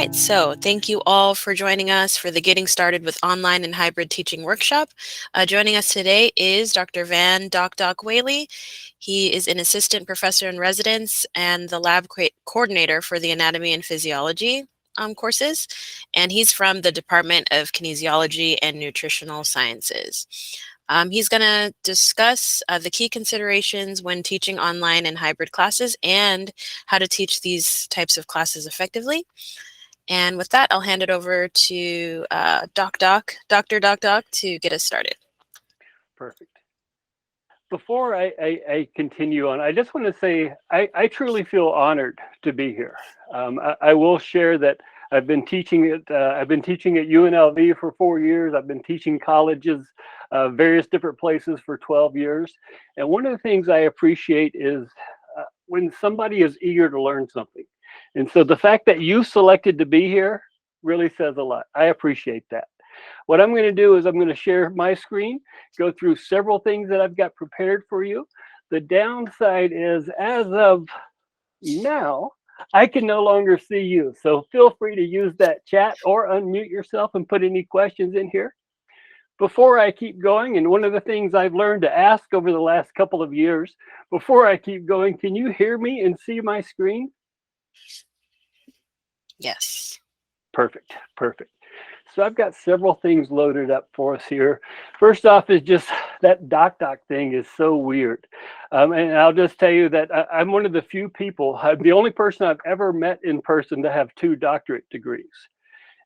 right, so thank you all for joining us for the Getting Started with Online and Hybrid Teaching workshop. Joining us today is Dr. DocDoc Whaley. He is an assistant professor in residence and the lab coordinator for the Anatomy and Physiology courses, and he's from the Department of Kinesiology and Nutritional Sciences. He's going to discuss the key considerations when teaching online and hybrid classes and how to teach these types of classes effectively. And with that, I'll hand it over to Dr. DocDoc to get us started. Perfect. Before I continue on, I just want to say I truly feel honored to be here. I will share that I've been teaching at UNLV for 4 years. I've been teaching colleges, various different places for 12 years. And one of the things I appreciate is when somebody is eager to learn something. And so the fact that you selected to be here really says a lot. I appreciate that. What I'm going to do is I'm going to share my screen, go through several things that I've got prepared for you. The downside is, as of now, I can no longer see you. So feel free to use that chat or unmute yourself and put any questions in here. Before I keep going, and one of the things I've learned to ask over the last couple of years, before I keep going, can you hear me and see my screen? Yes. Perfect, perfect. So I've got several things loaded up for us here. First off is just that DocDoc thing is so weird. And I'll just tell you that I'm one of the few people, I'm the only person I've ever met in person to have 2 doctorate degrees.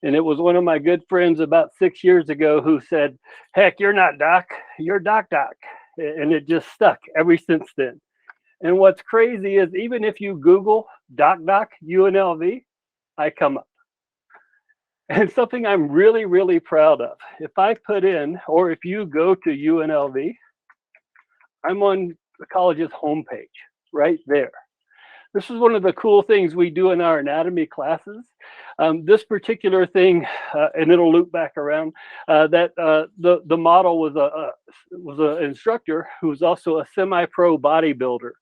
And it was one of my good friends about 6 years ago who said, heck, you're not Doc, you're DocDoc. And it just stuck ever since then. And what's crazy is even if you Google DocDoc UNLV, I come up. And something I'm really, really proud of. If I put in, or if you go to UNLV, I'm on the college's homepage right there. This is one of the cool things we do in our anatomy classes. This particular thing, and it'll loop back around, the model was an instructor who was also a semi-pro bodybuilder.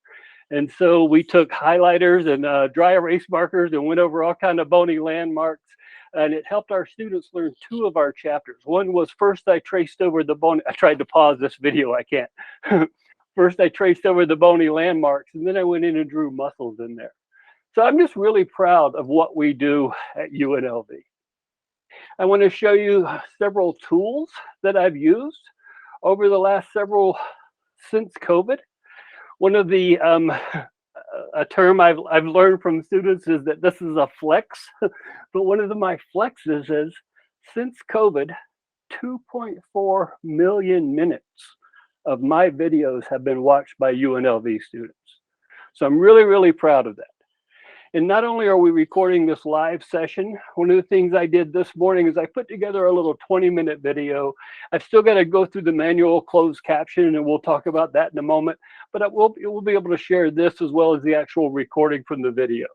And so we took highlighters and dry erase markers and went over all kind of bony landmarks. And it helped our students learn 2 of our chapters. One was first I traced over the bony, I tried to pause this video, I can't. First I traced over the bony landmarks, and then I went in and drew muscles in there. So I'm just really proud of what we do at UNLV. I want to show you several tools that I've used over the last since COVID. One of the, a term I've learned from students is that this is a flex, but one of my flexes is since COVID, 2.4 million minutes of my videos have been watched by UNLV students. So I'm really, really proud of that. And not only are we recording this live session, one of the things I did this morning is I put together a little 20-minute video. I've still got to go through the manual closed caption, and we'll talk about that in a moment. But we'll be able to share this as well as the actual recording from the video.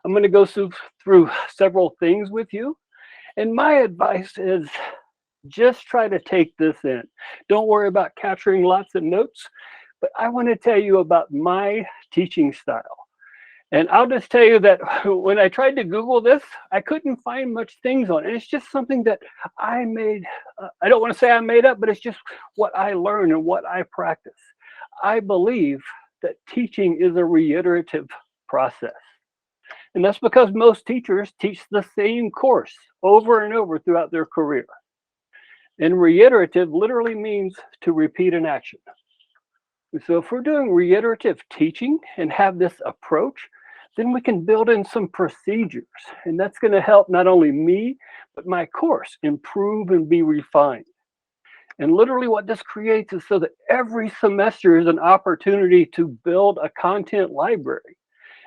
I'm going to go through several things with you. And my advice is just try to take this in. Don't worry about capturing lots of notes. But I want to tell you about my teaching style. And I'll just tell you that when I tried to Google this, I couldn't find much things on it. It's just something that I made. I don't want to say I made up, but it's just what I learned and what I practice. I believe that teaching is a reiterative process. And that's because most teachers teach the same course over and over throughout their career. And reiterative literally means to repeat an action. So if we're doing reiterative teaching and have this approach, then we can build in some procedures. And that's going to help not only me, but my course improve and be refined. And literally what this creates is so that every semester is an opportunity to build a content library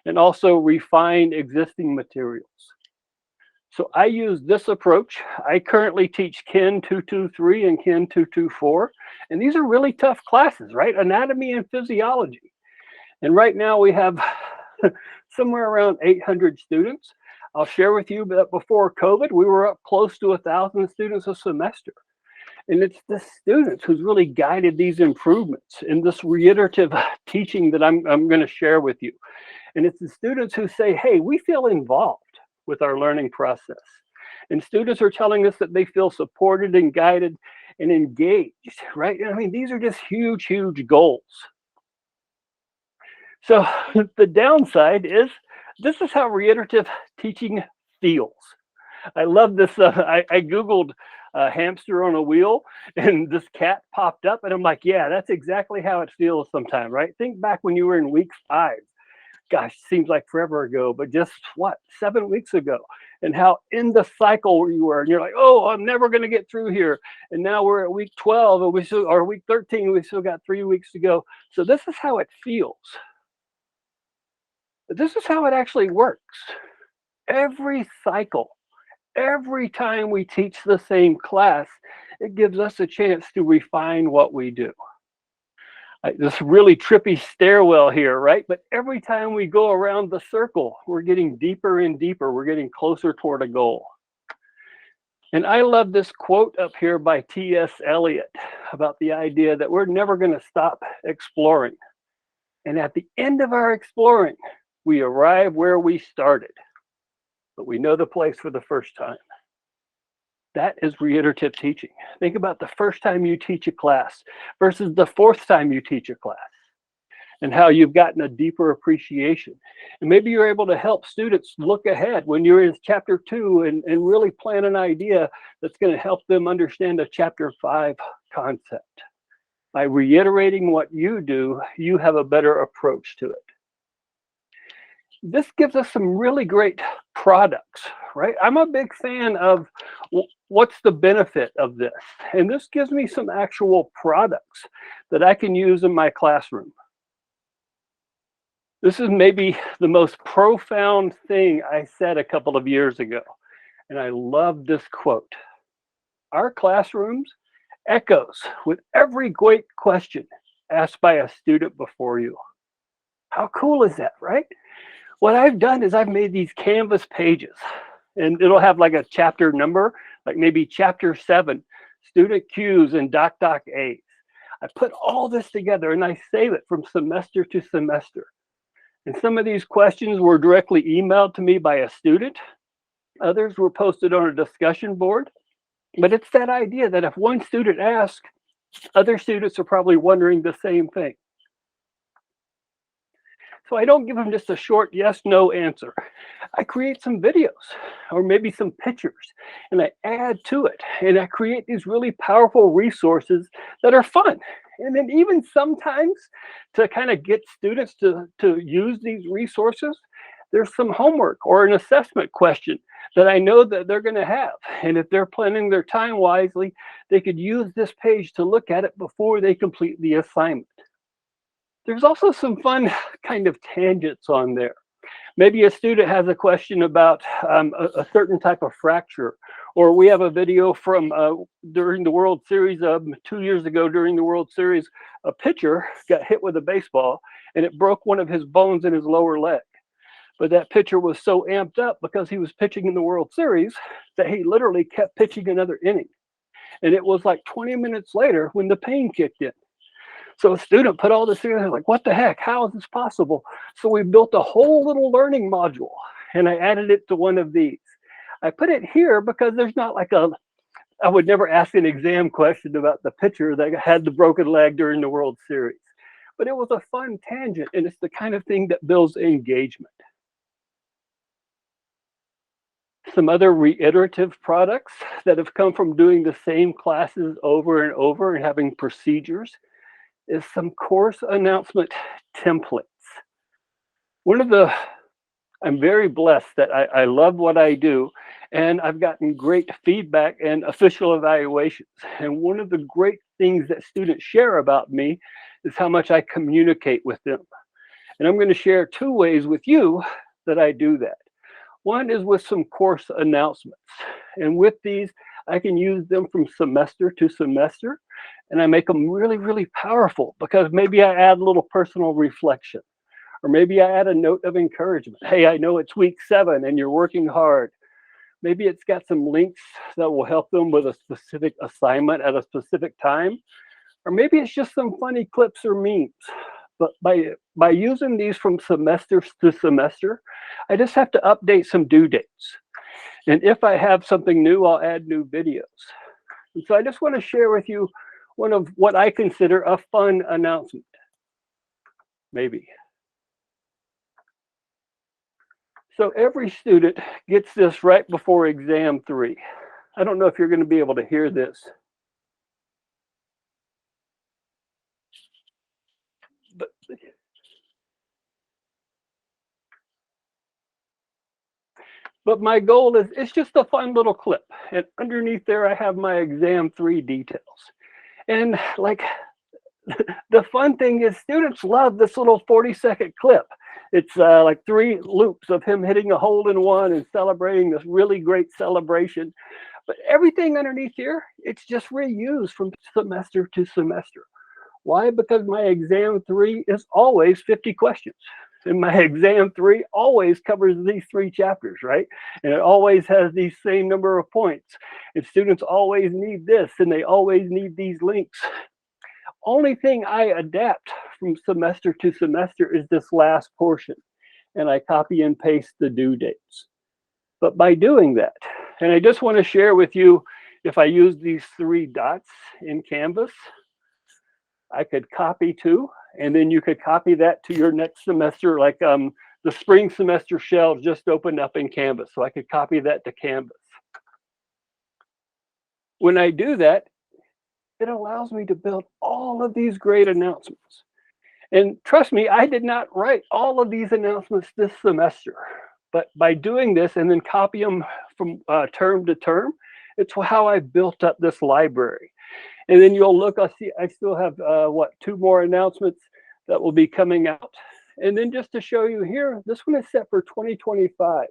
and also refine existing materials. So I use this approach. I currently teach Kin 223 and Kin 224. And these are really tough classes, right? Anatomy and physiology. And right now we have somewhere around 800 students. I'll share with you that before COVID, we were up close to 1,000 students a semester. And it's the students who's really guided these improvements in this reiterative teaching that I'm going to share with you. And it's the students who say, hey, we feel involved. with our learning process. And students are telling us that they feel supported and guided and engaged, right? I mean, these are just huge, huge goals. So the downside is this is how reiterative teaching feels. I love this. I Googled hamster on a wheel and this cat popped up and I'm like, yeah, that's exactly how it feels sometimes, right? Think back when you were in week 5. Gosh, seems like forever ago, but just what, 7 weeks ago, and how in the cycle you were, and you're like, oh, I'm never going to get through here. And now we're at week 12 and or week 13, we still got 3 weeks to go. So this is how it feels. But this is how it actually works. Every cycle, every time we teach the same class, it gives us a chance to refine what we do. This really trippy stairwell here, right? But every time we go around the circle, we're getting deeper and deeper. We're getting closer toward a goal. And I love this quote up here by T.S. Eliot about the idea that we're never going to stop exploring. And at the end of our exploring, we arrive where we started, but we know the place for the first time. That is reiterative teaching. Think about the first time you teach a class versus the 4th time you teach a class and how you've gotten a deeper appreciation. And maybe you're able to help students look ahead when you're in chapter 2 and really plan an idea that's going to help them understand a chapter 5 concept. By reiterating what you do, you have a better approach to it. This gives us some really great products, right? I'm a big fan of what's the benefit of this? And this gives me some actual products that I can use in my classroom. This is maybe the most profound thing I said a couple of years ago. And I love this quote. Our classrooms echoes with every great question asked by a student before you. How cool is that, right? What I've done is I've made these Canvas pages and it'll have like a chapter number, like maybe chapter 7, student Q's and DocDoc A's. I put all this together and I save it from semester to semester. And some of these questions were directly emailed to me by a student. Others were posted on a discussion board. But it's that idea that if one student asks, other students are probably wondering the same thing. So I don't give them just a short yes, no answer. I create some videos or maybe some pictures and I add to it. And I create these really powerful resources that are fun. And then even sometimes to kind of get students to use these resources, there's some homework or an assessment question that I know that they're going to have. And if they're planning their time wisely, they could use this page to look at it before they complete the assignment. There's also some fun kind of tangents on there. Maybe a student has a question about a certain type of fracture, or we have a video from during the World Series 2 years ago during the World Series, a pitcher got hit with a baseball and it broke one of his bones in his lower leg. But that pitcher was so amped up because he was pitching in the World Series that he literally kept pitching another inning. And it was like 20 minutes later when the pain kicked in. So a student put all this together, like, what the heck? How is this possible? So we built a whole little learning module and I added it to one of these. I put it here because there's not like I would never ask an exam question about the pitcher that had the broken leg during the World Series. But it was a fun tangent and it's the kind of thing that builds engagement. Some other reiterative products that have come from doing the same classes over and over and having procedures is some course announcement templates. I'm very blessed that I love what I do and I've gotten great feedback and official evaluations. And one of the great things that students share about me is how much I communicate with them. And I'm going to share 2 ways with you that I do that. One is with some course announcements. And with these, I can use them from semester to semester. And I make them really, really powerful because maybe I add a little personal reflection. Or maybe I add a note of encouragement. Hey, I know it's week 7 and you're working hard. Maybe it's got some links that will help them with a specific assignment at a specific time. Or maybe it's just some funny clips or memes. But by using these from semester to semester, I just have to update some due dates. And if I have something new, I'll add new videos. And so I just want to share with you one of what I consider a fun announcement. Maybe. So every student gets this right before exam 3. I don't know if you're going to be able to hear this. But my goal is, it's just a fun little clip. And underneath there, I have my exam 3 details. And like, the fun thing is students love this little 40-second clip. It's like 3 loops of him hitting a hole-in-one and celebrating this really great celebration. But everything underneath here, it's just reused from semester to semester. Why? Because my exam 3 is always 50 questions. And my exam 3 always covers these 3 chapters, right? And it always has these same number of points. And students always need this, and they always need these links. Only thing I adapt from semester to semester is this last portion, and I copy and paste the due dates. But by doing that, and I just want to share with you, if I use these 3 dots in Canvas, I could copy 2, and then you could copy that to your next semester, like the spring semester shelves just opened up in Canvas, so I could copy that to Canvas. When I do that, it allows me to build all of these great announcements. And trust me, I did not write all of these announcements this semester, but by doing this and then copy them from term to term, it's how I built up this library. And then you'll look, I'll see, I still have 2 more announcements that will be coming out. And then just to show you here, this one is set for 2025.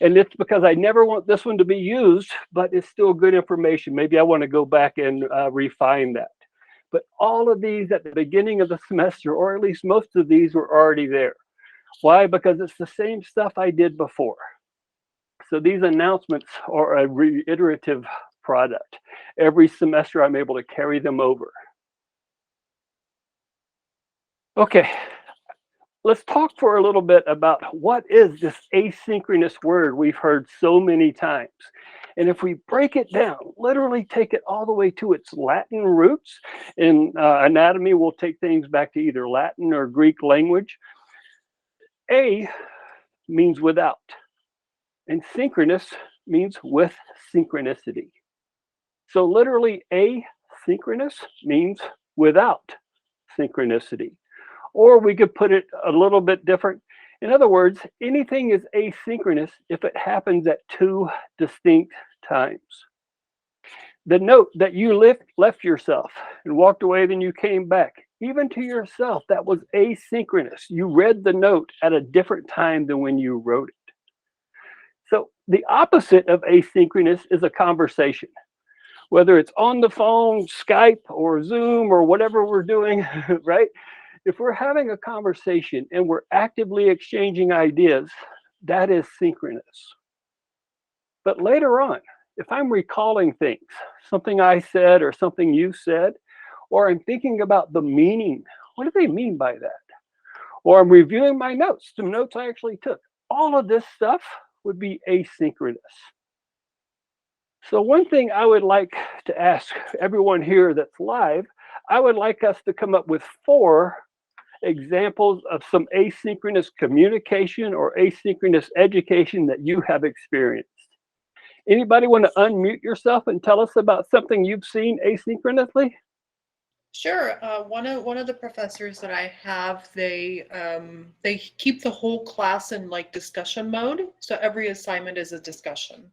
And it's because I never want this one to be used, but it's still good information. Maybe I want to go back and refine that. But all of these at the beginning of the semester, or at least most of these, were already there. Why? Because it's the same stuff I did before. So these announcements are a reiterative product. Every semester, I'm able to carry them over. Okay. Let's talk for a little bit about what is this asynchronous word we've heard so many times. And if we break it down, literally take it all the way to its Latin roots. In anatomy, we'll take things back to either Latin or Greek language. A means without, and synchronous means with synchronicity. So literally, asynchronous means without synchronicity. Or we could put it a little bit different. In other words, anything is asynchronous if it happens at 2 distinct times. The note that you left yourself and walked away, then you came back, even to yourself, that was asynchronous. You read the note at a different time than when you wrote it. So the opposite of asynchronous is a conversation. Whether it's on the phone, Skype, or Zoom, or whatever we're doing, right? If we're having a conversation and we're actively exchanging ideas, that is synchronous. But later on, if I'm recalling things, something I said or something you said, or I'm thinking about the meaning, what do they mean by that? Or I'm reviewing my notes, some notes I actually took. All of this stuff would be asynchronous. So one thing I would like to ask everyone here that's live, I would like us to come up with 4 examples of some asynchronous communication or asynchronous education that you have experienced. Anybody want to unmute yourself and tell us about something you've seen asynchronously? Sure. One of the professors that I have, they keep the whole class in like discussion mode. So every assignment is a discussion.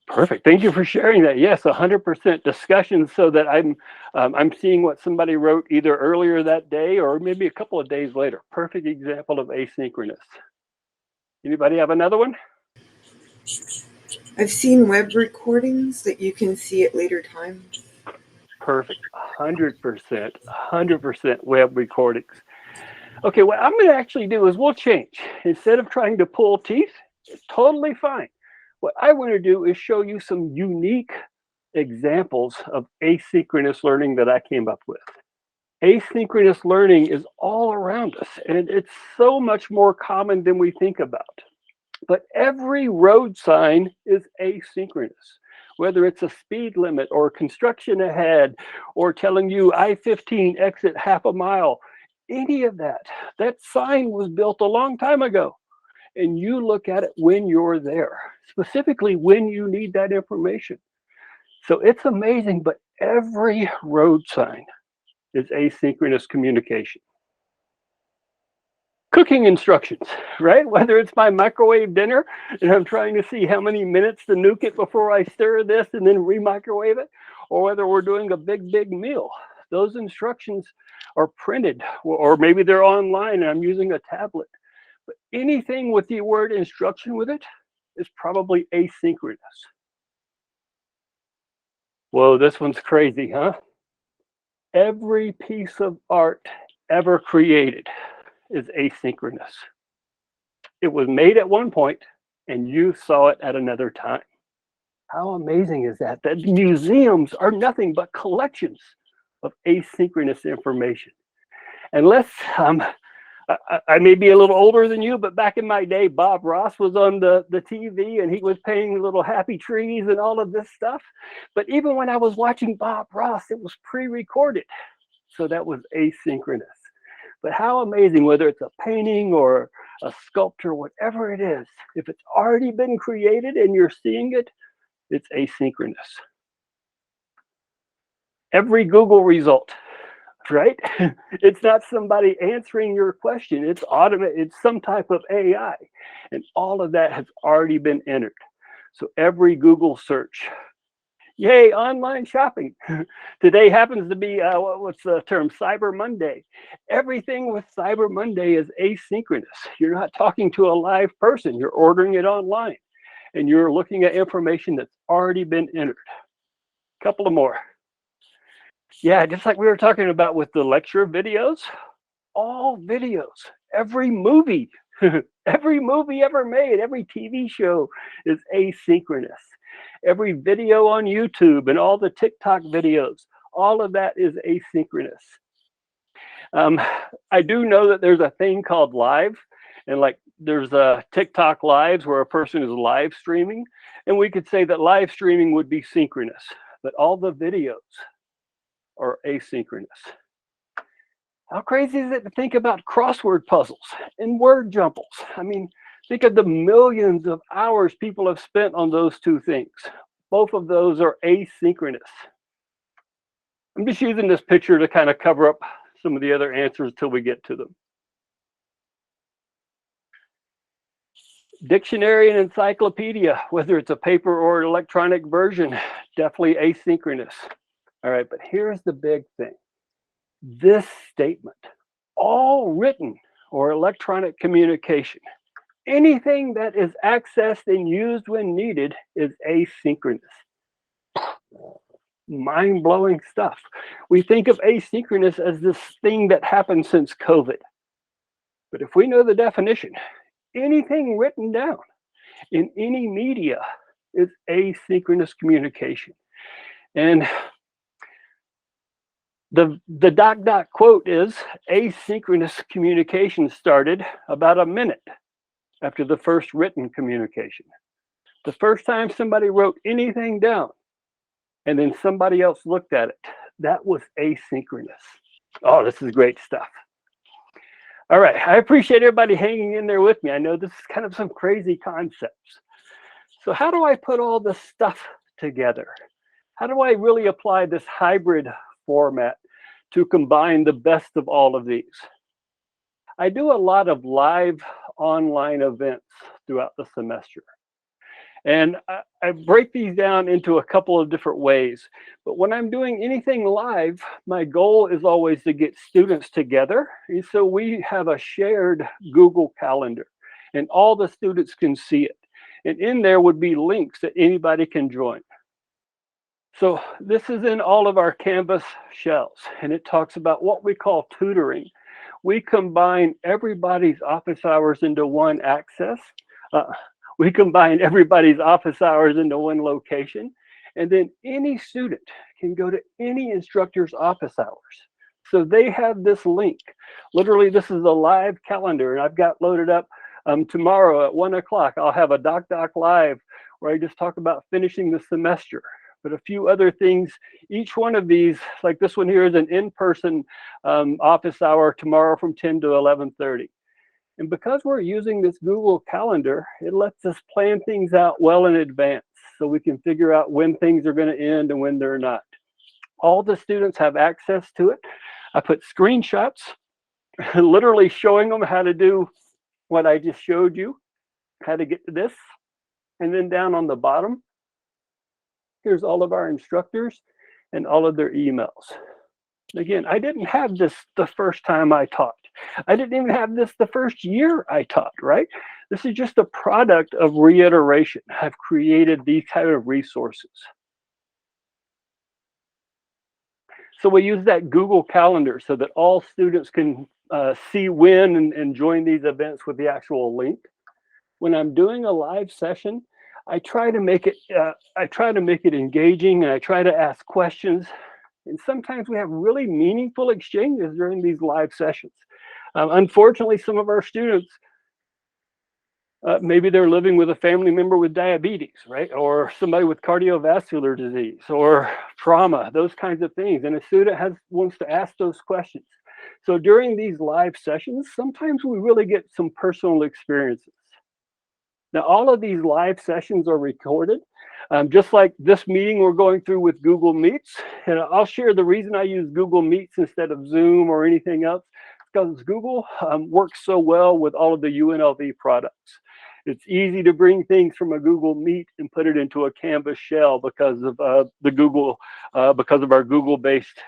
Perfect. Thank you for sharing that. Yes, 100% discussion, so that I'm seeing what somebody wrote either earlier that day or maybe a couple of days later. Perfect example of asynchronous. Anybody have another one? I've seen web recordings that you can see at later times. Perfect. 100% web recordings. Okay, what I'm going to actually do is we'll change. Instead of trying to pull teeth, it's totally fine. What I want to do is show you some unique examples of asynchronous learning that I came up with. Asynchronous learning is all around us, and it's so much more common than we think about. But every road sign is asynchronous, whether it's a speed limit or construction ahead or telling you I-15 exit half a mile, any of that. That sign was built a long time ago, and you look at it when you're there, specifically when you need that information. So it's amazing, but every road sign is asynchronous communication. Cooking instructions, right? Whether it's my microwave dinner and I'm trying to see how many minutes to nuke it before I stir this and then remicrowave it, or whether we're doing a big meal. Those instructions are printed, or maybe they're online and I'm using a tablet. But anything with the word instruction with it is probably asynchronous. Whoa, this one's crazy, huh? Every piece of art ever created is asynchronous. It was made at one point and you saw it at another time. How amazing is that? That museums are nothing but collections of asynchronous information. Unless I may be a little older than you, but back in my day, Bob Ross was on the TV and he was painting little happy trees and all of this stuff. But even when I was watching Bob Ross, it was pre-recorded. So that was asynchronous. But how amazing, whether it's a painting or a sculpture, whatever it is, if it's already been created and you're seeing it, it's asynchronous. Every Google result, right? It's not somebody answering your question. It's automated. It's some type of AI. And all of that has already been entered. So every Google search, yay, online shopping. Today happens to be, what's the term, Cyber Monday. Everything with Cyber Monday is asynchronous. You're not talking to a live person. You're ordering it online. And you're looking at information that's already been entered. A couple of more. Yeah, just like we were talking about with the lecture videos, all videos, every movie, every movie ever made, every TV show is asynchronous. Every video on YouTube and all the TikTok videos, all of that is asynchronous. I do know that there's a thing called live, and like there's a TikTok lives where a person is live streaming, and we could say that live streaming would be synchronous, but all the videos are asynchronous. How crazy is it to think about crossword puzzles and word jumbles? I mean, think of the millions of hours people have spent on those two things. Both of those are asynchronous. I'm just using this picture to kind of cover up some of the other answers until we get to them. Dictionary and encyclopedia, whether it's a paper or an electronic version, definitely asynchronous. All right, but here's the big thing. This statement, all written or electronic communication, anything that is accessed and used when needed is asynchronous. Mind-blowing stuff. We think of asynchronous as this thing that happened since COVID. But if we know the definition, anything written down in any media is asynchronous communication. And the DocDoc quote is, asynchronous communication started about a minute after the first written communication. The first time somebody wrote anything down and then somebody else looked at it, that was asynchronous. Oh, this is great stuff. All right, I appreciate everybody hanging in there with me. I know this is kind of some crazy concepts. So how do I put all this stuff together? How do I really apply this hybrid format to combine the best of all of these? I do a lot of live online events throughout the semester. And I break these down into a couple of different ways. But when I'm doing anything live, my goal is always to get students together. And so we have a shared Google Calendar, and all the students can see it. And in there would be links that anybody can join. So this is in all of our Canvas shells, and it talks about what we call tutoring. We combine everybody's office hours into one access. We combine everybody's office hours into one location, and then any student can go to any instructor's office hours. So they have this link. Literally, this is a live calendar, and I've got loaded up tomorrow at 1 o'clock. I'll have a DocDoc live where I just talk about finishing the semester, but a few other things. Each one of these, like this one here, is an in-person office hour tomorrow from 10 to 11:30. And because we're using this Google Calendar, it lets us plan things out well in advance so we can figure out when things are going to end and when they're not. All the students have access to it. I put screenshots, literally showing them how to do what I just showed you, how to get to this. And then down on the bottom, here's all of our instructors and all of their emails. Again, I didn't have this the first time I taught. I didn't even have this the first year I taught, right? This is just a product of reiteration. I've created these kind of resources. So we use that Google Calendar so that all students can see when and join these events with the actual link. When I'm doing a live session, I try to make it engaging, and I try to ask questions. And sometimes we have really meaningful exchanges during these live sessions. Unfortunately, some of our students, maybe they're living with a family member with diabetes, right? Or somebody with cardiovascular disease or trauma, those kinds of things. And a student wants to ask those questions. So during these live sessions, sometimes we really get some personal experiences. Now, all of these live sessions are recorded, just like this meeting we're going through with Google Meets. And I'll share the reason I use Google Meets instead of Zoom or anything else, because Google works so well with all of the UNLV products. It's easy to bring things from a Google Meet and put it into a Canvas shell because of because of our Google-based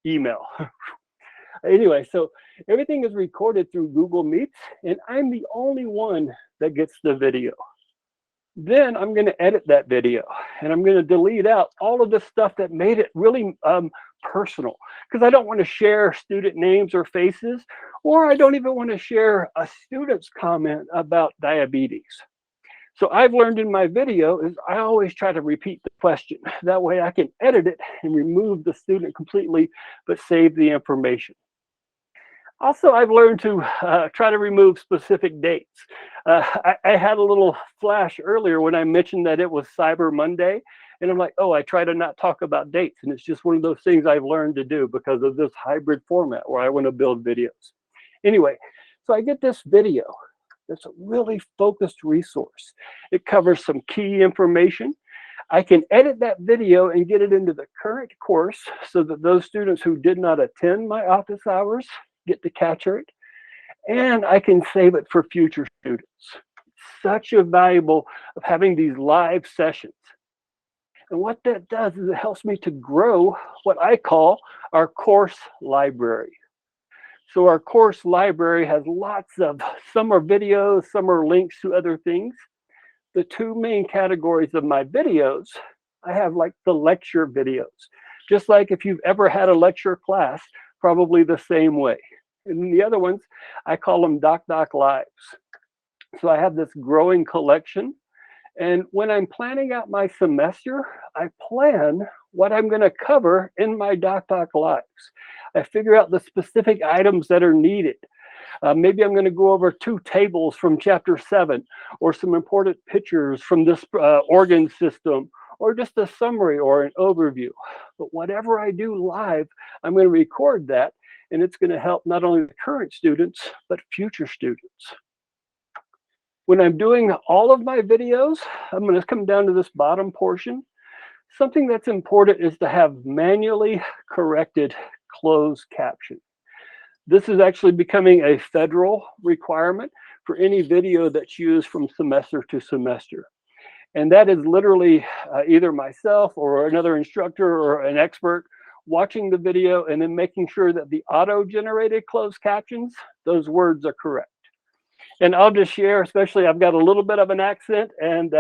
email. Anyway, so everything is recorded through Google Meets, and I'm the only one that gets the video. Then I'm going to edit that video, and I'm going to delete out all of the stuff that made it really personal, because I don't want to share student names or faces, or I don't even want to share a student's comment about diabetes. So I've learned in my video is I always try to repeat the question. That way I can edit it and remove the student completely, but save the information. Also, I've learned to try to remove specific dates. I had a little flash earlier when I mentioned that it was Cyber Monday, and I'm like, oh, I try to not talk about dates. And it's just one of those things I've learned to do because of this hybrid format where I want to build videos. Anyway, so I get this video. That's a really focused resource. It covers some key information. I can edit that video and get it into the current course so that those students who did not attend my office hours get to capture it, and I can save it for future students. Such a valuable of having these live sessions. And what that does is it helps me to grow what I call our course library. So our course library has lots of, some are videos, some are links to other things. The two main categories of my videos, I have like the lecture videos. Just like if you've ever had a lecture class, probably the same way. And the other ones, I call them DocDoc Lives. So I have this growing collection. And when I'm planning out my semester, I plan what I'm going to cover in my DocDoc Lives. I figure out the specific items that are needed. Maybe I'm going to go over 2 tables from chapter 7, or some important pictures from this organ system, or just a summary or an overview. But whatever I do live, I'm going to record that, and it's going to help not only the current students, but future students. When I'm doing all of my videos, I'm going to come down to this bottom portion. Something that's important is to have manually corrected closed caption. This is actually becoming a federal requirement for any video that's used from semester to semester. And that is literally either myself or another instructor or an expert watching the video and then making sure that the auto-generated closed captions, those words are correct. And I'll just share, especially I've got a little bit of an accent, and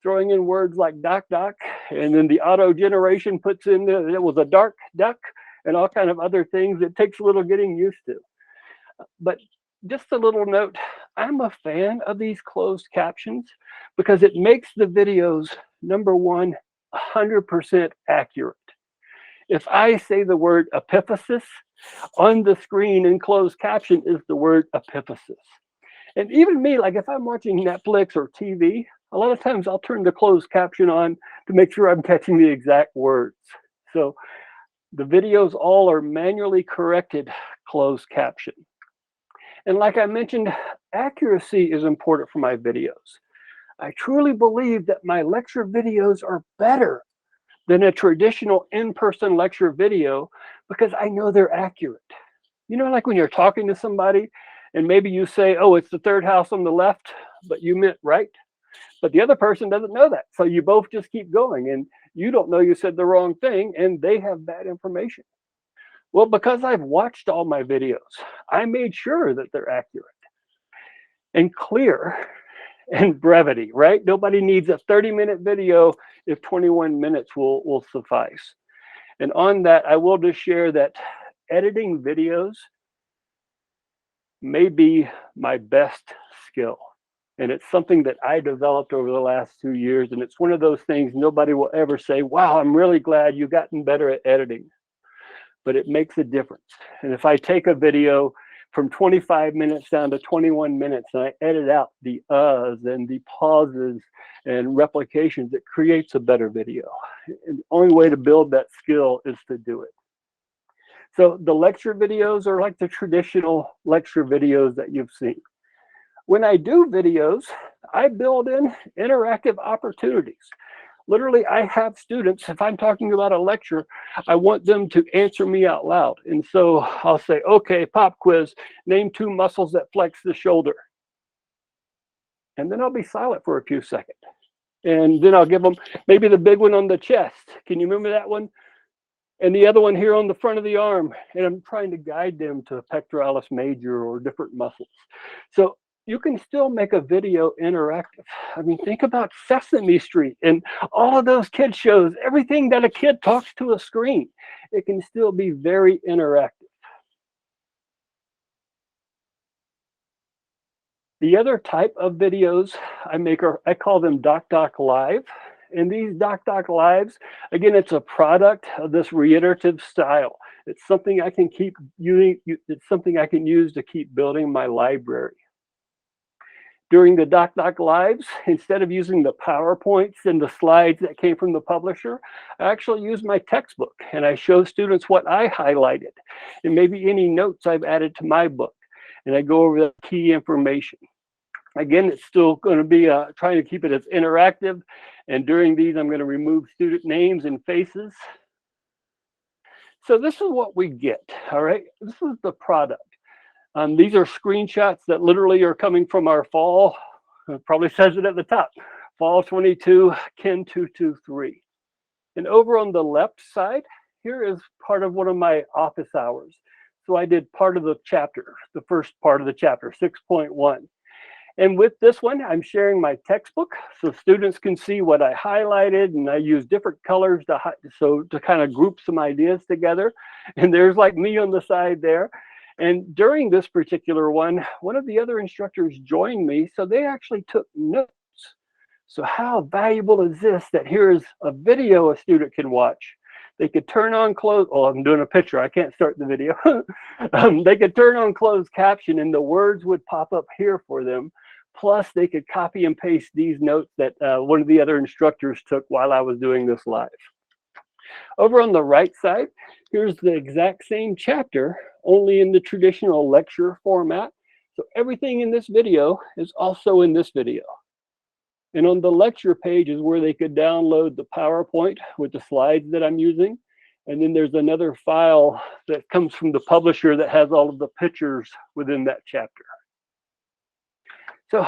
throwing in words like DocDoc, and then the auto-generation puts in there, it was a dark duck, and all kind of other things. It takes a little getting used to. But just a little note, I'm a fan of these closed captions because it makes the videos, number one, 100% accurate. If I say the word epiphysis, On the screen in closed caption is the word epiphysis. And even me, like if I'm watching Netflix or TV, a lot of times I'll turn the closed caption on to make sure I'm catching the exact words. So the videos all are manually corrected closed caption. And like I mentioned, accuracy is important for my videos. I truly believe that my lecture videos are better than a traditional in-person lecture video because I know they're accurate. You know, like when you're talking to somebody and maybe you say, oh, it's the third house on the left, but you meant right. But the other person doesn't know that. So you both just keep going and you don't know you said the wrong thing and they have bad information. Well, because I've watched all my videos, I made sure that they're accurate and clear and brevity, right? Nobody needs a 30-minute video if 21 minutes will suffice. And on that, I will just share that editing videos may be my best skill. And it's something that I developed over the last 2 years. And it's one of those things nobody will ever say, wow, I'm really glad you've gotten better at editing. But it makes a difference. And if I take a video from 25 minutes down to 21 minutes and I edit out the uhs and the pauses and replications, it creates a better video. And the only way to build that skill is to do it. So the lecture videos are like the traditional lecture videos that you've seen. When I do videos, I build in interactive opportunities. Literally, I have students, if I'm talking about a lecture, I want them to answer me out loud. And so I'll say, okay, pop quiz, name 2 muscles that flex the shoulder. And then I'll be silent for a few seconds. And then I'll give them maybe the big one on the chest. Can you remember that one? And the other one here on the front of the arm. And I'm trying to guide them to pectoralis major or different muscles. So you can still make a video interactive. I mean, think about Sesame Street and all of those kid shows, everything that a kid talks to a screen. It can still be very interactive. The other type of videos I make I call them DocDoc Live. And these DocDoc Lives, again, it's a product of this reiterative style. It's something I can keep using. It's something I can use to keep building my library. During the DocDoc Lives, instead of using the PowerPoints and the slides that came from the publisher, I actually use my textbook and I show students what I highlighted and maybe any notes I've added to my book. And I go over the key information. Again, it's still going to be trying to keep it as interactive. And during these, I'm going to remove student names and faces. So this is what we get, all right? This is the product. These are screenshots that literally are coming from our fall, it probably says it at the top, fall 22, Kin 223. And over on the left side, here is part of one of my office hours. So I did part of the chapter, the first part of the chapter, 6.1. And with this one, I'm sharing my textbook so students can see what I highlighted, and I use different colors to kind of group some ideas together. And there's like me on the side there. And during this particular one of the other instructors joined me, so they actually took notes. So how valuable is this that here's a video a student can watch? They could turn on closed, oh, I'm doing a picture, I can't start the video. They could turn on closed caption and the words would pop up here for them. Plus they could copy and paste these notes that one of the other instructors took while I was doing this live. Over on the right side, here's the exact same chapter, only in the traditional lecture format. So everything in this video is also in this video. And on the lecture page is where they could download the PowerPoint with the slides that I'm using. And then there's another file that comes from the publisher that has all of the pictures within that chapter. So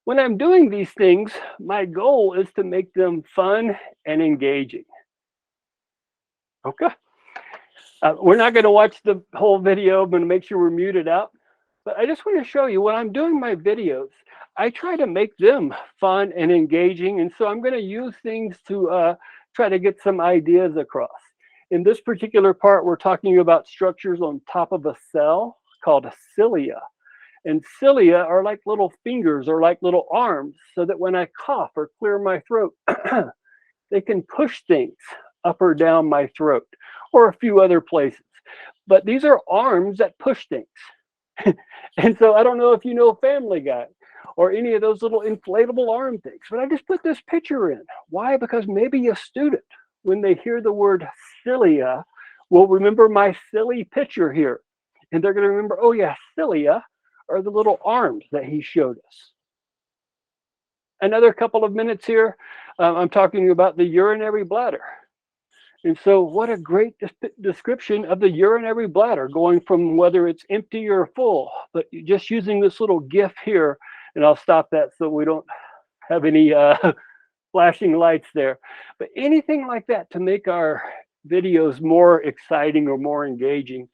when I'm doing these things, my goal is to make them fun and engaging. Okay. We're not going to watch the whole video. I'm going to make sure we're muted out. But I just want to show you when I'm doing my videos, I try to make them fun and engaging. And so I'm going to use things to try to get some ideas across. In this particular part, we're talking about structures on top of a cell called cilia. And cilia are like little fingers or like little arms, so that when I cough or clear my throat, they can push things up or down my throat or a few other places. but these are arms that push things. And so I don't know if you know Family Guy or any of those little inflatable arm things, but I just put this picture in. Why? Because maybe a student, when they hear the word cilia, will remember my silly picture here. And they're going to remember, oh yeah, cilia are the little arms that he showed us. Another couple of minutes here, I'm talking about the urinary bladder. And so what a great description of the urinary bladder, going from whether it's empty or full, but just using this little GIF here, and I'll stop that so we don't have any flashing lights there. But anything like that to make our videos more exciting or more engaging,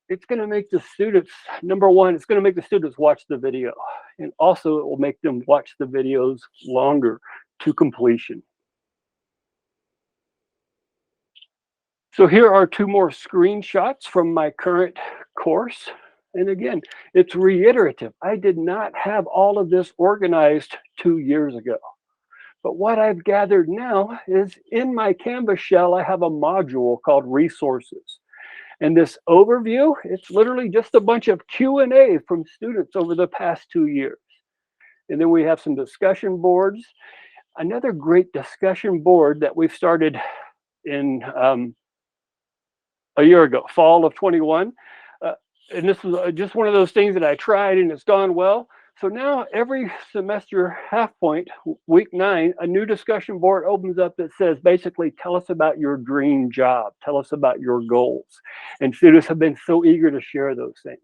it's going to make the students, number one, it's going to make the students watch the video. And also it will make them watch the videos longer to completion. So here are two more screenshots from my current course. And again, it's reiterative. I did not have all of this organized 2 years ago. But what I've gathered now is in my Canvas shell, I have a module called resources. And this overview, it's literally just a bunch of Q&A from students over the past 2 years. And then we have some discussion boards. Another great discussion board that we've started in a year ago, fall of 21. And this was just one of those things that I tried and it's gone well. So now every semester half point, week 9, a new discussion board opens up that says, basically, tell us about your dream job. Tell us about your goals. And students have been so eager to share those things.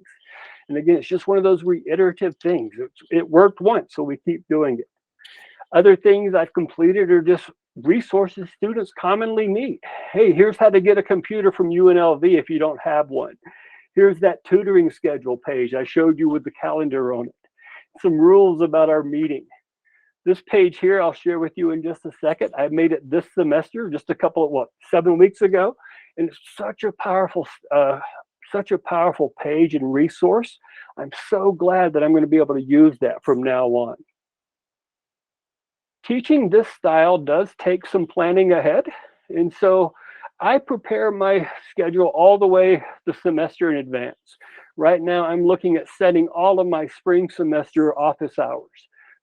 And again, it's just one of those reiterative things. It worked once, so we keep doing it. Other things I've completed are just resources students commonly need. Hey, here's how to get a computer from UNLV if you don't have one. Here's that tutoring schedule page I showed you with the calendar on it. Some rules about our meeting. This page here I'll share with you in just a second. I made it this semester, just a couple of 7 weeks ago, and it's such a powerful page and resource. I'm so glad that I'm going to be able to use that from now on. Teaching this style does take some planning ahead, and so I prepare my schedule all the way the semester in advance. Right now, I'm looking at setting all of my spring semester office hours.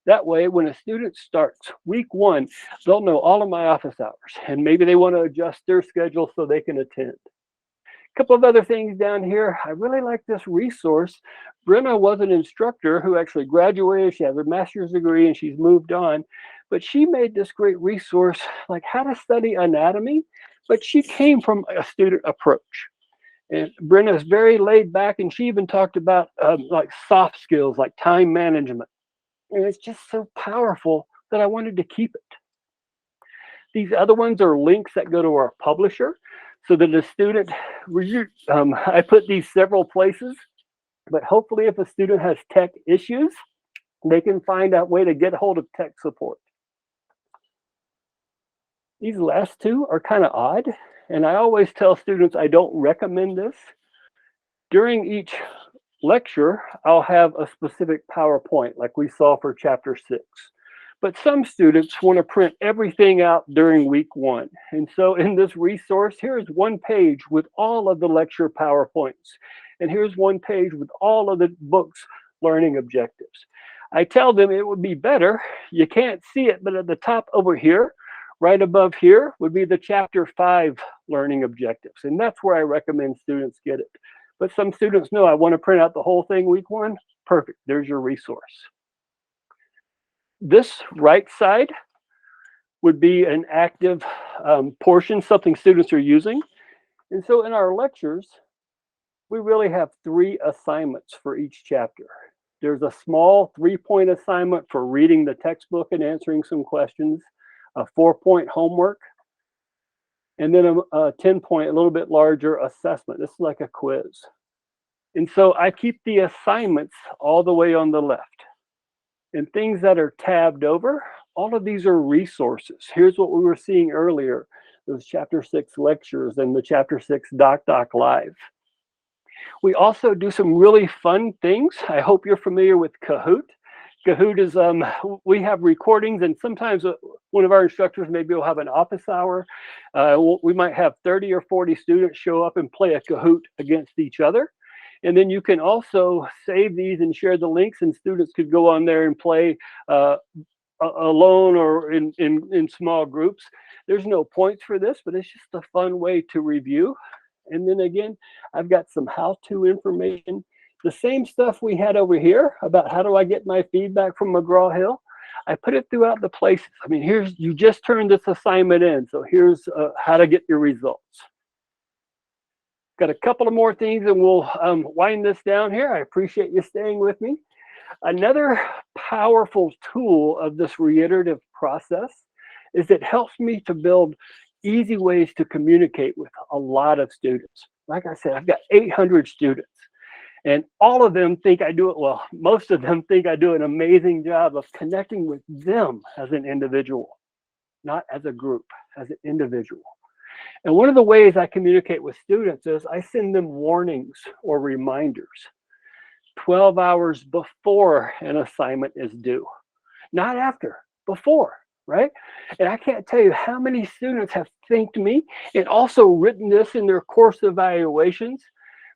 That way, when a student starts week 1, they'll know all of my office hours, and maybe they want to adjust their schedule so they can attend. A couple of other things down here. I really like this resource. Brenna was an instructor who actually graduated. She has her master's degree and she's moved on, but she made this great resource like how to study anatomy, but she came from a student approach. And Brenna is very laid back, and she even talked about like soft skills, like time management. And it's just so powerful that I wanted to keep it. These other ones are links that go to our publisher, so that a student, I put these several places, but hopefully if a student has tech issues, they can find a way to get a hold of tech support. These last two are kind of odd. And I always tell students I don't recommend this. During each lecture, I'll have a specific PowerPoint like we saw for chapter 6. But some students want to print everything out during week 1. And so in this resource, here's one page with all of the lecture PowerPoints. And here's one page with all of the books' learning objectives. I tell them it would be better. You can't see it, but at the top over here, right above here would be the chapter 5 learning objectives. And that's where I recommend students get it. But some students know I want to print out the whole thing week 1. Perfect, there's your resource. This right side would be an active portion, something students are using. And so in our lectures, we really have 3 assignments for each chapter. There's a small 3-point assignment for reading the textbook and answering some questions, a 4-point homework, and then a 10-point, a little bit larger assessment. This is like a quiz. And so I keep the assignments all the way on the left. And things that are tabbed over, all of these are resources. Here's what we were seeing earlier, those chapter 6 lectures and the chapter 6 DocDoc Live. We also do some really fun things. I hope you're familiar with Kahoot. Kahoot is, we have recordings, and sometimes one of our instructors maybe will have an office hour. We might have 30 or 40 students show up and play a Kahoot against each other. And then you can also save these and share the links, and students could go on there and play alone or in small groups. There's no points for this, but it's just a fun way to review. And then again, I've got some how-to information. The same stuff we had over here about how do I get my feedback from McGraw-Hill. I put it throughout the places. I mean, you just turned this assignment in, so here's how to get your results. Got a couple of more things and we'll wind this down here. I appreciate you staying with me. Another powerful tool of this reiterative process is it helps me to build easy ways to communicate with a lot of students. Like I said, I've got 800 students, and all of them think I do it well. Most of them think I do an amazing job of connecting with them as an individual, not as a group, as an individual. And one of the ways I communicate with students is I send them warnings or reminders 12 hours before an assignment is due, not after, before, right? And I can't tell you how many students have thanked me and also written this in their course evaluations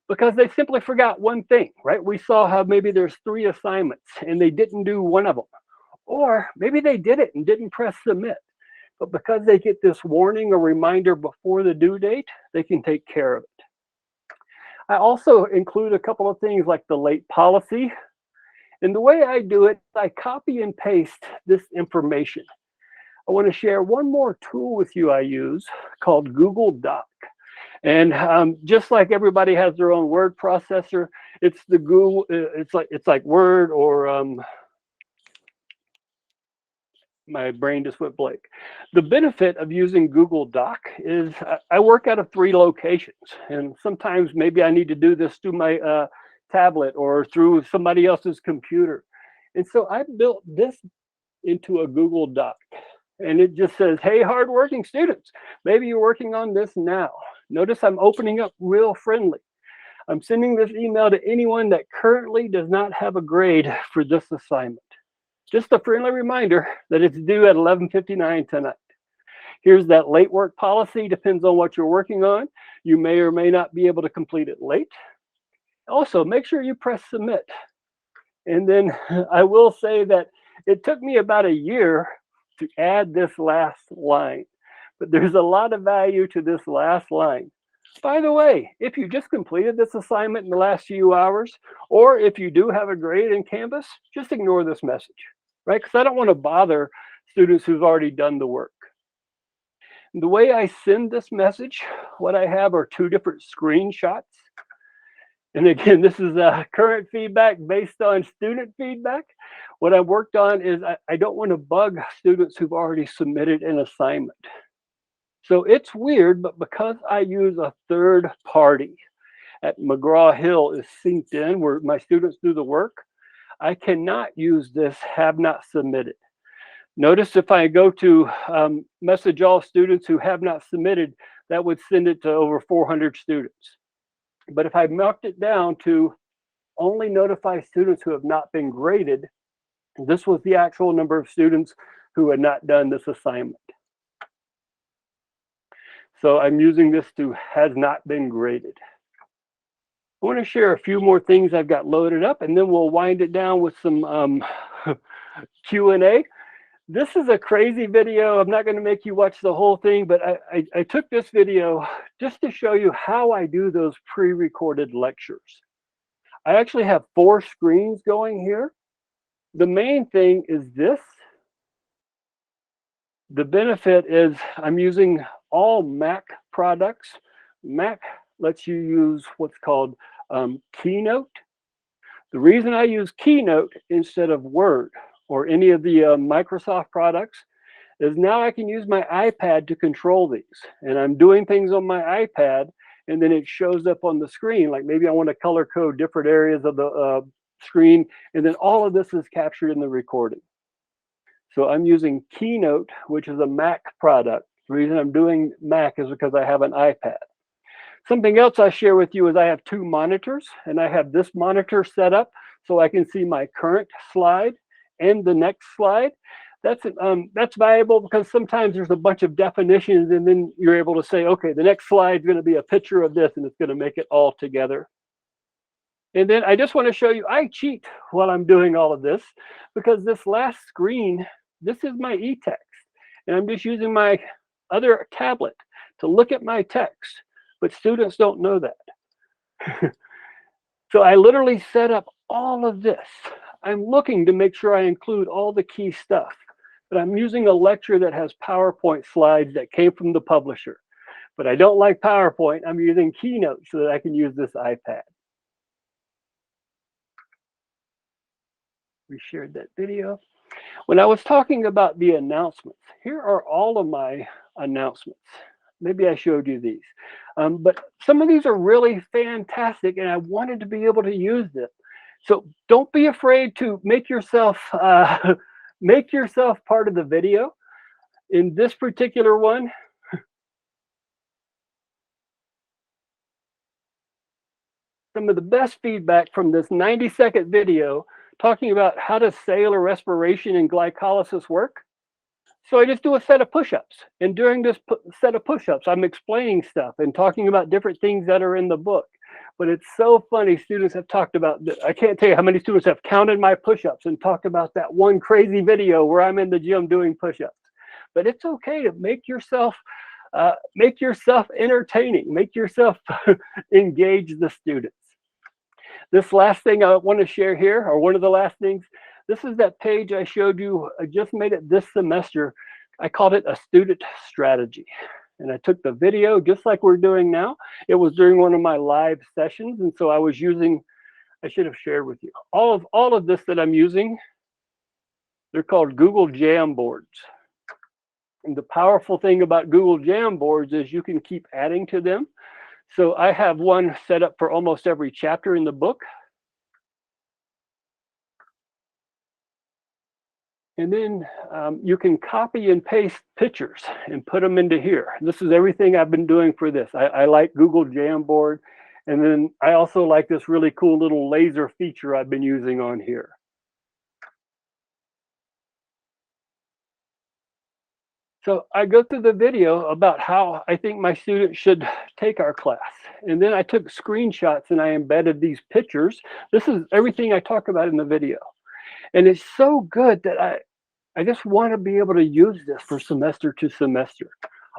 because they simply forgot one thing, right? We saw how maybe there's 3 assignments and they didn't do one of them, or maybe they did it and didn't press submit. But because they get this warning or reminder before the due date, they can take care of it. I also include a couple of things like the late policy. And the way I do it, I copy and paste this information. I want to share one more tool with you I use called Google Doc. And just like everybody has their own word processor, it's the Google, it's like Word or my brain just went blank. The benefit of using Google Doc is I work out of 3 locations, and sometimes maybe I need to do this through my tablet or through somebody else's computer. And so I built this into a Google Doc, and it just says, hey, hardworking students, maybe you're working on this now. Notice I'm opening up real friendly. I'm sending this email to anyone that currently does not have a grade for this assignment. Just a friendly reminder that it's due at 11:59 tonight. Here's that late work policy, depends on what you're working on. You may or may not be able to complete it late. Also, make sure you press submit. And then I will say that it took me about a year to add this last line, but there's a lot of value to this last line. By the way, if you just completed this assignment in the last few hours, or if you do have a grade in Canvas, just ignore this message, right? Because I don't want to bother students who've already done the work. And the way I send this message, what I have are 2 different screenshots. And again, this is current feedback based on student feedback. What I worked on is I don't want to bug students who've already submitted an assignment. So it's weird, but because I use a third party at McGraw-Hill is synced in where my students do the work, I cannot use this have not submitted. Notice if I go to message all students who have not submitted, that would send it to over 400 students. But if I marked it down to only notify students who have not been graded, this was the actual number of students who had not done this assignment. So I'm using this to has not been graded. I want to share a few more things I've got loaded up, and then we'll wind it down with some Q&A. This is a crazy video. I'm not going to make you watch the whole thing, but I took this video just to show you how I do those pre-recorded lectures. I actually have 4 screens going here. The main thing is this. The benefit is I'm using all Mac products. Mac lets you use what's called Keynote. The reason I use Keynote instead of Word or any of the Microsoft products is now I can use my iPad to control these. And I'm doing things on my iPad, and then it shows up on the screen. Like maybe I want to color code different areas of the screen, and then all of this is captured in the recording. So I'm using Keynote, which is a Mac product. The reason I'm doing Mac is because I have an iPad. Something else I share with you is I have 2 monitors, and I have this monitor set up so I can see my current slide and the next slide. That's valuable because sometimes there's a bunch of definitions and then you're able to say, okay, the next slide is going to be a picture of this and it's going to make it all together. And then I just want to show you, I cheat while I'm doing all of this because this last screen, this is my e-text. And I'm just using my other tablet to look at my text, but students don't know that. So I literally set up all of this. I'm looking to make sure I include all the key stuff, but I'm using a lecture that has PowerPoint slides that came from the publisher. But I don't like PowerPoint. I'm using Keynote so that I can use this iPad. We shared that video. When I was talking about the announcements, here are all of my announcements. Maybe I showed you these, but some of these are really fantastic and I wanted to be able to use them. So don't be afraid to make yourself part of the video. In this particular one, some of the best feedback from this 90-second video talking about how does cellular respiration and glycolysis work. So I just do a set of push-ups, and during this set of push-ups, I'm explaining stuff and talking about different things that are in the book. But it's so funny, students have talked about, I can't tell you how many students have counted my push-ups and talked about that one crazy video where I'm in the gym doing push-ups. But it's okay to make yourself entertaining, make yourself engage the students. This last thing I want to share here, or one of the last things, this is that page I showed you. I just made it this semester. I called it a student strategy. And I took the video just like we're doing now. It was during one of my live sessions. And so I was using, I should have shared with you, all of this that I'm using, they're called Google Jamboards. And the powerful thing about Google Jamboards is you can keep adding to them. So I have one set up for almost every chapter in the book. And then you can copy and paste pictures and put them into here. This is everything I've been doing for this. I like Google Jamboard. And then I also like this really cool little laser feature I've been using on here. So I go through the video about how I think my students should take our class. And then I took screenshots and I embedded these pictures. This is everything I talk about in the video. And it's so good that I just want to be able to use this for semester to semester.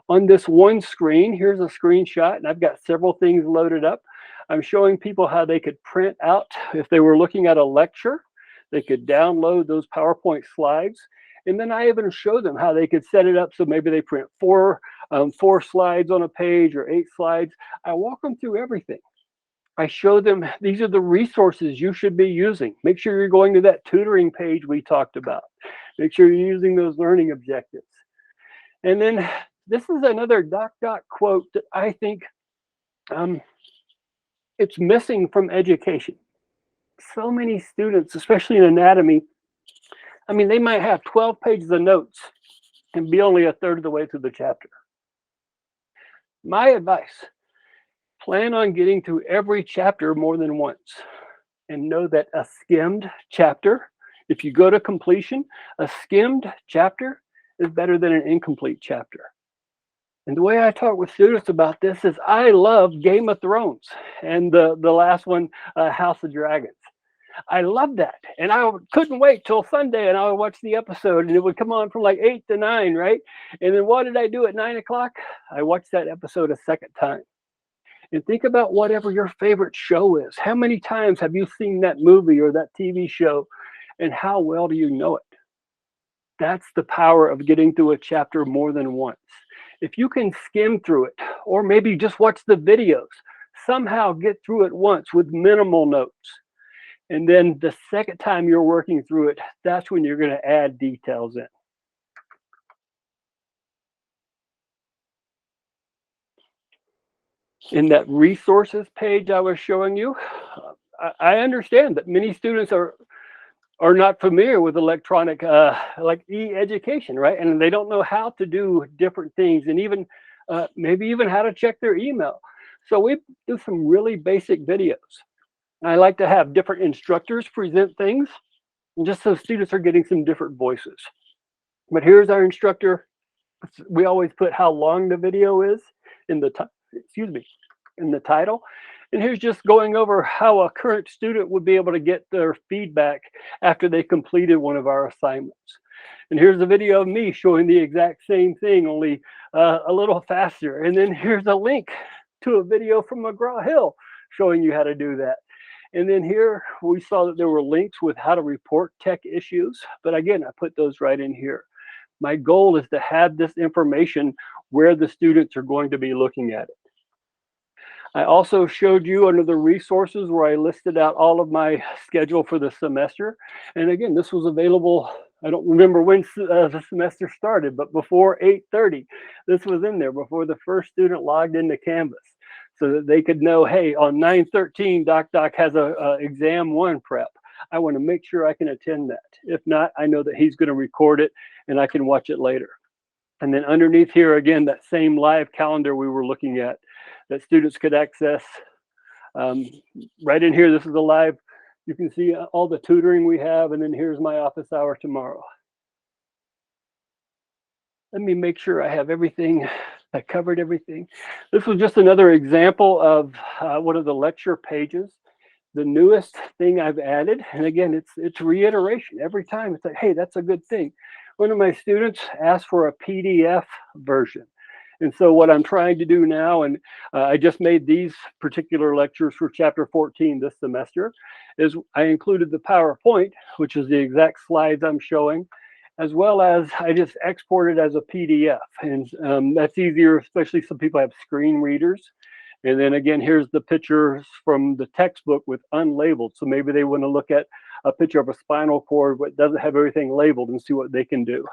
On this one screen, here's a screenshot, and I've got several things loaded up. I'm showing people how they could print out, if they were looking at a lecture, they could download those PowerPoint slides. And then I even show them how they could set it up so maybe they print four slides on a page or 8 slides. I walk them through everything. I show them these are the resources you should be using. Make sure you're going to that tutoring page we talked about. Make sure you're using those learning objectives. And then this is another DocDoc quote that I think it's missing from education. So many students, especially in anatomy, I mean, they might have 12 pages of notes and be only a third of the way through the chapter. My advice, plan on getting through every chapter more than once and know that a skimmed chapter, if you go to completion, a skimmed chapter is better than an incomplete chapter. And the way I talk with students about this is I love Game of Thrones and the last one, House of Dragons. I love that. And I couldn't wait till Sunday and I would watch the episode and it would come on from like 8 to 9, right? And then what did I do at 9 o'clock? I watched that episode a second time. And think about whatever your favorite show is. How many times have you seen that movie or that TV show and how well do you know it? That's the power of getting through a chapter more than once. If you can skim through it, or maybe just watch the videos, somehow get through it once with minimal notes. And then the second time you're working through it, that's when you're going to add details in. In that resources page I was showing you, I understand that many students are not familiar with electronic, like e-education, right? And they don't know how to do different things and even maybe even how to check their email. So we do some really basic videos. I like to have different instructors present things just so students are getting some different voices. But here's our instructor. We always put how long the video is in the in the title. And here's just going over how a current student would be able to get their feedback after they completed one of our assignments. And here's a video of me showing the exact same thing, only a little faster. And then here's a link to a video from McGraw-Hill showing you how to do that. And then here we saw that there were links with how to report tech issues. But again, I put those right in here. My goal is to have this information where the students are going to be looking at it. I also showed you under the resources where I listed out all of my schedule for the semester. And again, this was available, I don't remember when the semester started, but before 8:30, this was in there before the first student logged into Canvas, so that they could know, hey, on 9/13, DocDoc has a exam 1 prep. I want to make sure I can attend that. If not, I know that he's going to record it and I can watch it later. And then underneath here, again, that same live calendar we were looking at that students could access. Right in here, this is the live. You can see all the tutoring we have, and then here's my office hour tomorrow. Let me make sure I have everything. I covered everything. This was just another example of one of the lecture pages. The newest thing I've added, and again, it's reiteration. Every time it's like, hey, that's a good thing. One of my students asked for a PDF version. And so what I'm trying to do now, and I just made these particular lectures for chapter 14 this semester, is I included the PowerPoint, which is the exact slides I'm showing, as well as I just export it as a PDF. And that's easier, especially some people have screen readers. And then again, here's the pictures from the textbook with unlabeled. So maybe they want to look at a picture of a spinal cord but doesn't have everything labeled and see what they can do.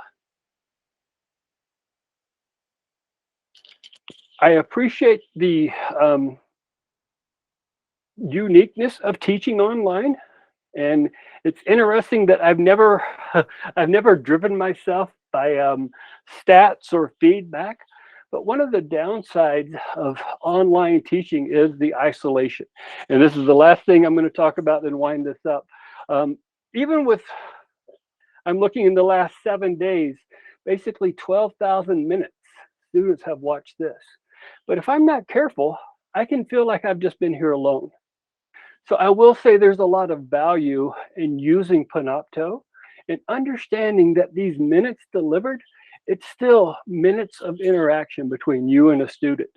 I appreciate the uniqueness of teaching online. And it's interesting that I've never driven myself by stats or feedback. But one of the downsides of online teaching is the isolation. And this is the last thing I'm going to talk about, then wind this up. Even with, I'm looking in the last 7 days, basically 12,000 minutes students have watched this. But if I'm not careful, I can feel like I've just been here alone. So I will say there's a lot of value in using Panopto and understanding that these minutes delivered, it's still minutes of interaction between you and a student.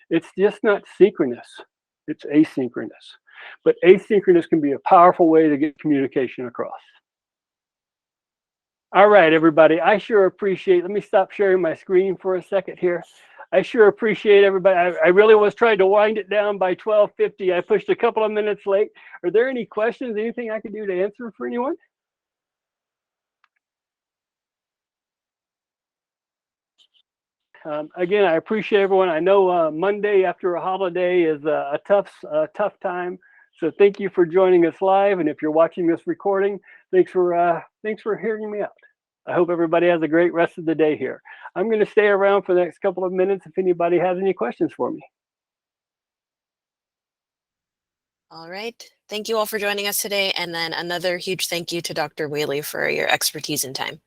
It's just not synchronous, it's asynchronous. But asynchronous can be a powerful way to get communication across. All right, everybody, I sure appreciate, let me stop sharing my screen for a second here. I sure appreciate everybody. I really was trying to wind it down by 12:50. I pushed a couple of minutes late. Are there any questions, anything I can do to answer for anyone? Again, I appreciate everyone. I know Monday after a holiday is a tough time. So thank you for joining us live. And if you're watching this recording, thanks for hearing me out. I hope everybody has a great rest of the day here. I'm going to stay around for the next couple of minutes if anybody has any questions for me. All right. Thank you all for joining us today. And then another huge thank you to Dr. Whaley for your expertise and time.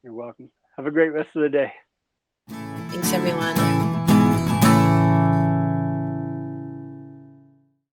You're welcome. Have a great rest of the day. Thanks, everyone.